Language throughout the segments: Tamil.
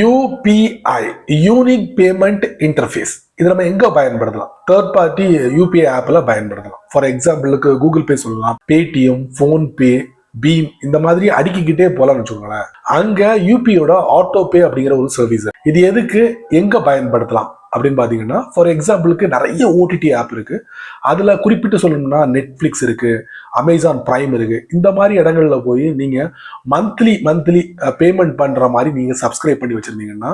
யூபிஐ யூனிக் பேமெண்ட் இன்டர்ஃபேஸ் இது நம்ம எங்க பயன்படுத்தலாம்? தேர்ட் பார்ட்டி யூபிஐ ஆப்ல பயன்படுத்தலாம். ஃபார் எக்ஸாம்பிளுக்கு கூகுள் பே சொல்லலாம், பேடிஎம், போன்பே, பீம் இந்த மாதிரி அடுக்கிக்கிட்டே போலாம்னு வச்சுக்கோங்களேன். அங்க யூபியோட ஆட்டோ பே அப்படிங்கிற ஒரு சர்வீஸ். இது எதுக்கு எங்க பயன்படுத்தலாம் அப்படின்னு பாத்தீங்கன்னா, ஃபார் எக்ஸாம்பிளுக்கு நிறைய ஓடிடி ஆப் இருக்கு. அதுல குறிப்பிட்டு சொல்லணும்னா நெட்ஃபிளிக்ஸ் இருக்கு, அமேசான் பிரைம் இருக்கு. இந்த மாதிரி இடங்கள்ல போய் நீங்க மந்த்லி பேமெண்ட் பண்ற மாதிரி நீங்க சப்ஸ்கிரைப் பண்ணி வச்சிருந்தீங்கன்னா,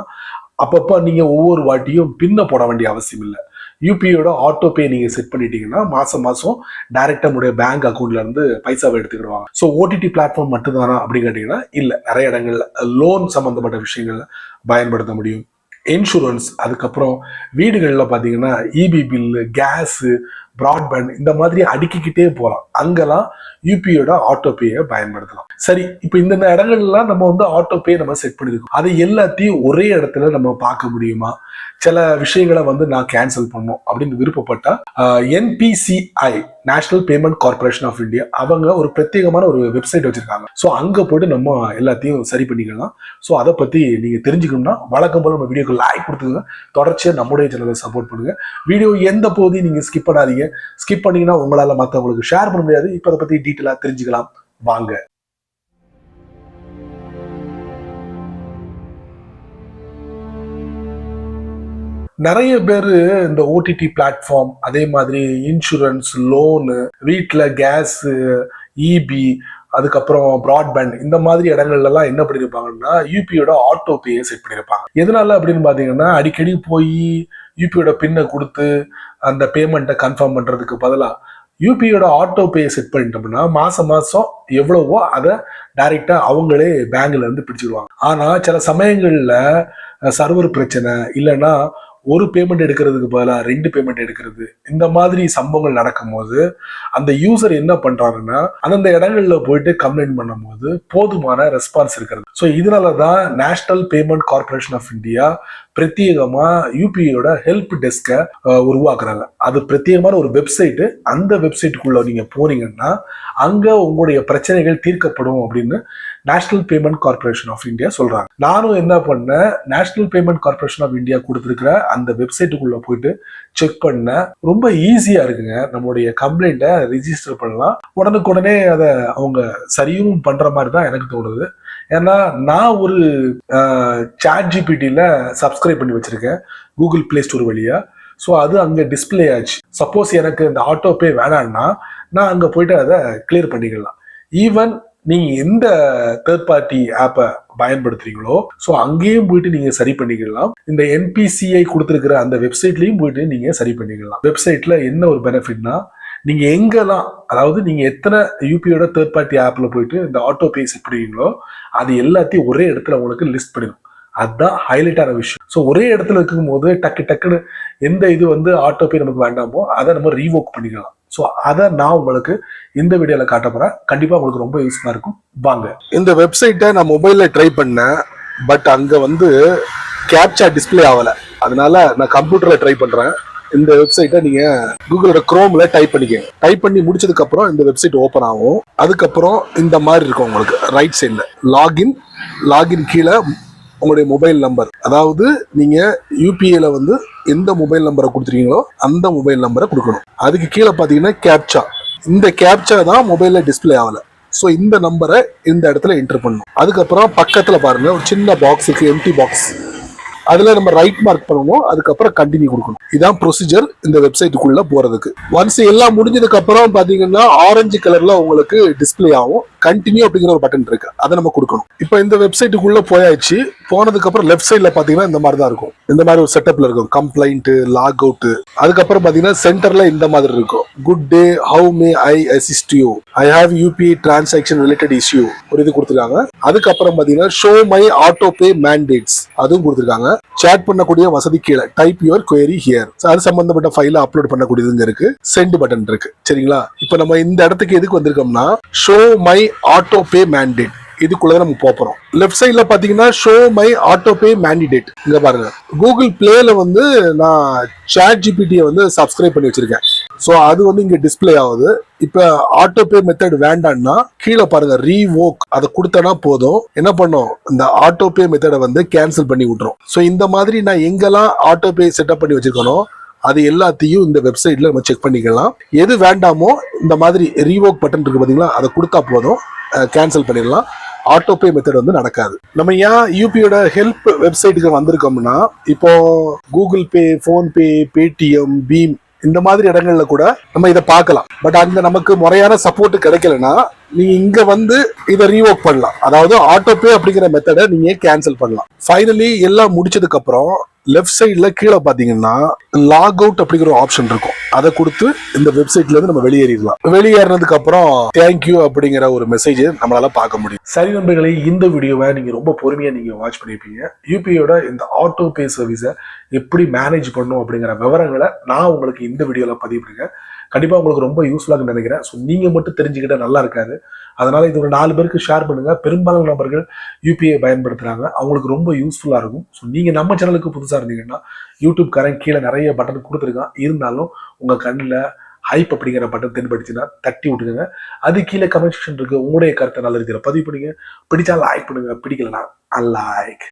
அப்பப்போ நீங்க ஒவ்வொரு வாட்டியும் பின்ன போட வேண்டிய அவசியம் இல்லை. யூபிஐயோட ஆட்டோ பே நீங்க செட் பண்ணிட்டீங்கன்னா மாசம் டைரக்டா உங்களுடைய பேங்க் அக்கௌண்ட்ல இருந்து பைசாவை எடுத்துக்கிடுவாங்க. ஸோ ஓடிடி பிளாட்ஃபார்ம் மட்டும்தானா அப்படின்னு கேட்டீங்கன்னா இல்ல, நிறைய இடங்கள்ல லோன் சம்பந்தப்பட்ட விஷயங்கள்ல பயன்படுத்த முடியும். இன்சூரன்ஸ், அதுக்கப்புறம் வீடுகள்ல பாத்தீங்கன்னா இபி பில்லு, கேஸ், பிராட்பேண்ட் இந்த மாதிரி அடுக்கிக்கிட்டே போகலாம். அங்கெல்லாம் யூபிஐயோட ஆட்டோ பேயை பயன்படுத்தலாம். சரி, இப்போ இந்த இடங்கள்லாம் நம்ம ஆட்டோ பே நம்ம செட் பண்ணிருக்கோம். அதை எல்லாத்தையும் ஒரே இடத்துல நம்ம பார்க்க முடியுமா? சில விஷயங்களை நான் கேன்சல் பண்ணணும் அப்படின்னு விருப்பப்பட்டா NPCI national payment corporation of India அவங்க ஒரு பிரத்யேகமான ஒரு வெப்சைட் வச்சிருக்காங்க. ஸோ அங்க போயிட்டு நம்ம எல்லாத்தையும் சரி பண்ணிக்கலாம். ஸோ அதை பத்தி நீங்க தெரிஞ்சுக்கணும்னா வழக்கம் போல நம்ம வீடியோக்கு லைக் கொடுத்துங்க. தொடர்ச்சியா நம்முடைய சேனலை சப்போர்ட் பண்ணுங்க. வீடியோ எந்த பகுதியும் நீங்க ஸ்கிப் பண்ணாதீங்க. ஸ்கிப் பண்ணீங்கன்னா உங்களால மற்றவங்களுக்கு ஷேர் பண்ண முடியாது. இப்போ அதை பத்தி டீட்டெயிலா தெரிஞ்சுக்கலாம் வாங்க. நிறைய பேர் இந்த ஓடிடி பிளாட்ஃபார்ம், அதே மாதிரி இன்சூரன்ஸ், லோனு, வீட்டில் கேஸ், இபி, அதுக்கப்புறம் பிராட்பேண்ட் இந்த மாதிரி இடங்கள்ல எல்லாம் என்ன பண்ணிருப்பாங்கன்னா யூபியோட ஆட்டோ பேயை செட் பண்ணிருப்பாங்க. எதனால அப்படின்னு பாத்தீங்கன்னா, அடிக்கடி போய் யூபியோட பின்னை கொடுத்து அந்த பேமெண்ட்டை கன்ஃபார்ம் பண்றதுக்கு பதிலாக யூபியோட ஆட்டோ பேயை செட் பண்ணிட்டோம்னா மாசம் எவ்வளவோ அதை டைரக்டா அவங்களே பேங்க்ல இருந்து பிடிச்சிடுவாங்க. ஆனா சில சமயங்கள்ல சர்வர் பிரச்சனை இல்லைன்னா ஒரு பேமெண்ட் எடுக்கிறதுக்கு பதிலாக 2 பேமெண்ட் எடுக்கிறது, இந்த மாதிரி சம்பவங்கள் நடக்கும் போது அந்த யூசர் என்ன பண்றாருன்னா அந்தந்த இடங்கள்ல போயிட்டு கம்ப்ளைண்ட் பண்ணும் போது போதுமான ரெஸ்பான்ஸ் இருக்கிறது. ஸோ இதனாலதான் national payment corporation of India பிரத்யேகமா யூபிஐயோட ஹெல்ப் டெஸ்கை உருவாக்குறாங்க. அது பிரத்யேகமான ஒரு வெப்சைட். அந்த வெப்சைட்டுக்குள்ள நீங்க போனீங்கன்னா அங்க உங்களுடைய பிரச்சனைகள் தீர்க்கப்படும் அப்படின்னு national payment corporation of India சொல்றாங்க. நானும் என்ன பண்ணேன், national payment corporation of India கொடுத்துருக்கிற அந்த வெப்சைட்டுக்குள்ள போயிட்டு செக் பண்ண. ரொம்ப ஈஸியா இருக்குங்க. நம்மளுடைய கம்ப்ளைண்ட்டை ரிஜிஸ்டர் பண்ணலாம். உடனுக்குடனே அதை அவங்க சரியும் பண்ற மாதிரி தான் எனக்கு தோணுது. ஏன்னா நான் ஒரு சாட் ஜிபிடியில் சப்ஸ்கிரைப் பண்ணி வச்சிருக்கேன் கூகுள் பிளே ஸ்டோர் வழியா. ஸோ அது அங்கே டிஸ்பிளே ஆச்சு. சப்போஸ் எனக்கு இந்த ஆட்டோ பே வேணான்னா நான் அங்கே போயிட்டு அதை கிளியர் பண்ணிக்கலாம். ஈவன் நீங்க எந்த தேர்ட் பார்ட்டி ஆப்பை பயன்படுத்துறீங்களோ ஸோ அங்கேயும் போயிட்டு நீங்க சரி பண்ணிக்கலாம். இந்த என்பிசிஐ கொடுத்துருக்கிற அந்த வெப்சைட்லயும் போயிட்டு நீங்க சரி பண்ணிக்கலாம். வெப்சைட்ல என்ன ஒரு பெனிஃபிட்னா, நீங்க எங்கெல்லாம், அதாவது நீங்க எத்தனை யூபியோட தேர்ட் பார்ட்டி ஆப்ல போயிட்டு இந்த ஆட்டோ பே செட் பண்ணுவீங்களோ அது எல்லாத்தையும் ஒரே இடத்துல உங்களுக்கு லிஸ்ட் பண்ணிடும். அதுதான் ஹைலைட்டான விஷயம். ஸோ ஒரே இடத்துல இருக்கும் போது டக்குன்னு எந்த இது ஆட்டோ பே நமக்கு வேண்டாமோ அதை நம்ம ரீவோக் பண்ணிக்கலாம். ஸோ அதை நான் உங்களுக்கு இந்த வீடியோல காட்ட போறேன். கண்டிப்பா உங்களுக்கு ரொம்ப யூஸ்ஃபுல்லா இருக்கும். வாங்க. இந்த வெப்சைட்டை நான் மொபைல்ல ட்ரை பண்ணேன். பட் அங்க கேப்சா டிஸ்பிளே ஆகல. அதனால நான் கம்ப்யூட்டர்ல ட்ரை பண்றேன். இந்த வெப்சைட்டை நீங்க கூகுளோட குரோம்ல டைப் பண்ணிக்கங்க. டைப் பண்ணி முடிச்சதுக்கு அப்புறம் இந்த வெப்சைட் ஓபன் ஆகும். அதுக்கப்புறம் இந்த மாதிரி இருக்கும் உங்களுக்கு ரைட் சைட்ல லாகின் கீழே உங்களுடைய மொபைல் நம்பர், அதாவது நீங்க யூபிஐல எந்த மொபைல் நம்பரை கொடுத்துருக்கீங்களோ அந்த மொபைல் நம்பரை கொடுக்கணும். அதுக்கு கீழே பாத்தீங்கன்னா கேப்சா. இந்த கேப்சா தான் மொபைல்ல டிஸ்பிளே ஆகல. ஸோ இந்த நம்பரை இந்த இடத்துல என்டர் பண்ணணும். அதுக்கப்புறம் பக்கத்துல பாருங்க ஒரு சின்ன பாக்ஸ் இருக்கு, எம்டி பாக்ஸ். அதுல நம்ம ரைட் மார்க் பண்ணணும். அதுக்கப்புறம் கண்டினியூ கொடுக்கணும். இதான் ப்ரொசீஜர் இந்த வெப்சைட்டுக்குள்ள போறதுக்கு. ஒன்ஸ் எல்லாம் முடிஞ்சதுக்கு அப்புறம் பாத்தீங்கன்னா ஆரஞ்சு கலர்ல உங்களுக்கு டிஸ்பிளே ஆகும். கண்டினியூ அப்படிங்கிற ஒரு பட்டன் இருக்கு, அதை நம்ம கொடுக்கணும். இப்போ இந்த வெப்சைட்டுக்குள்ள போயாச்சு. போனதுக்கு அப்புறம் லெஃப்ட் சைட்ல பாத்தீங்கன்னா இந்த மாதிரி தான் இருக்கும். இந்த மாதிரி ஒரு செட்டப்ல இருக்கும். Complaint, log out. அதுக்கப்புறம் பாத்தீங்கன்னா சென்டர்ல இந்த மாதிரி இருக்கும். Good day, how may I assist you, I have UPI transaction related issue ஒரு இது கொடுத்துருக்காங்க. அதுக்கப்புறம் பாத்தீங்கன்னா show my auto pay mandates அதுவும் கொடுத்துருக்காங்க. சேட் பண்ணக்கூடிய வசதி கீழே டைப் யுவர் குவரி ஹியர். அது சம்பந்தப்பட்ட ஃபைல அப்லோட் பண்ணக்கூடியதுங்க இருக்கு. சென்ட் பட்டன் இருக்கு. சரிங்களா? இப்போ நம்ம இந்த இடத்துக்கு எதுக்கு வந்திருக்கோம்னா show my auto pay mandate இதுக்குள்ள நம்ம போறோம். லெஃப்ட் சைட்ல பாத்தீங்கன்னா show my auto pay mandate. இங்க பாருங்க, கூகுள் பிளேல நான் சாட் ஜிபிடியை சப்ஸ்கிரைப் பண்ணி வச்சிருக்கேன். ஸோ அது வந்து இங்க டிஸ்பிளே ஆகுது. இப்ப ஆட்டோ பே மெத்தட் வேண்டாம்னா கீழே பாருங்க ரீவோக் அதை கொடுத்தனா போதும், என்ன பண்ணும் இந்த ஆட்டோ பே மெத்தடை வந்து கேன்சல் பண்ணி விட்டுரும். ஸோ இந்த மாதிரி நான் எங்கெல்லாம் ஆட்டோ பே செட்டப் பண்ணி வச்சிருக்கணும் அது எல்லாத்தையும் இந்த வெப்சைட்ல நம்ம செக் பண்ணிக்கலாம். எது வேண்டாமோ இந்த மாதிரி ரீவோக் பட்டன் இருக்கு பாத்தீங்களா, அதை கொடுத்தா போதும், கேன்சல் பண்ணிடலாம். ஆட்டோ பே மெத்தட் வந்து நடக்காது. நம்ம ஏன் யூபியோட ஹெல்ப் வெப்சைட்டுக்கு வந்திருக்கோம்னா, இப்போ Google Pay, PhonePe, Paytm, BHIM இந்த மாதிரி இடங்கள்ல கூட நம்ம இதை பார்க்கலாம். பட் அங்க நமக்கு முறையான சப்போர்ட் கிடைக்கலன்னா நீங்க இங்க வந்து இதை ரீவோக் பண்ணலாம். அதாவது ஆட்டோ பே அப்படிங்கிற மெத்தடை நீங்க கேன்சல் பண்ணலாம். ஃபைனலி எல்லாம் முடிச்சதுக்கு அப்புறம் லெஃப்ட் சைட்ல கீழே பாத்தீங்கன்னா லாக் அவுட் அப்படிங்கிற ஆப்ஷன் இருக்கும். அதை கொடுத்து இந்த வெப்சைட்ல இருந்து நம்ம வெளியேறிடலாம். வெளியேறினதுக்கு அப்புறம் தேங்க்யூ அப்படிங்கிற ஒரு மெசேஜ் நம்மளால பார்க்க முடியும். சரி நண்பர்களே, இந்த வீடியோவை நீங்க ரொம்ப பொறுமையா நீங்க வாட்ச் பண்ணிருப்பீங்க. யூபியோட இந்த ஆட்டோ பே சர்வீஸை எப்படி மேனேஜ் பண்ணும் அப்படிங்கிற விவரங்களை நான் உங்களுக்கு இந்த வீடியோல பதிவு பண்ணுங்க. கண்டிப்பா உங்களுக்கு ரொம்ப யூஸ்ஃபுல்லாக நினைக்கிறேன். ஸோ நீங்க மட்டும் தெரிஞ்சுக்கிட்ட நல்லா இருக்காது. அதனால இது ஒரு 4 பேருக்கு ஷேர் பண்ணுங்க. பெரும்பாலான நபர்கள் யூபிஐ பயன்படுத்துறாங்க, அவங்களுக்கு ரொம்ப யூஸ்ஃபுல்லா இருக்கும். ஸோ நீங்க நம்ம சேனலுக்கு புதுசா இருந்தீங்கன்னா யூடியூப் காரன் கீழே நிறைய பட்டன் கொடுத்துருக்கான். இருந்தாலும் உங்க கண்ணில் ஹைப் அப்படிங்கிற பட்டன் தென்படுச்சுன்னா தட்டி விட்டுருங்க. அது கீழே கமெண்ட் செக்ஷன் இருக்கு. உங்களுடைய கருத்தை நல்ல ரீதியில் பதிவு பண்ணுங்க. பிடிச்சா லைக் பண்ணுங்க, பிடிக்கலனா அன்லைக்.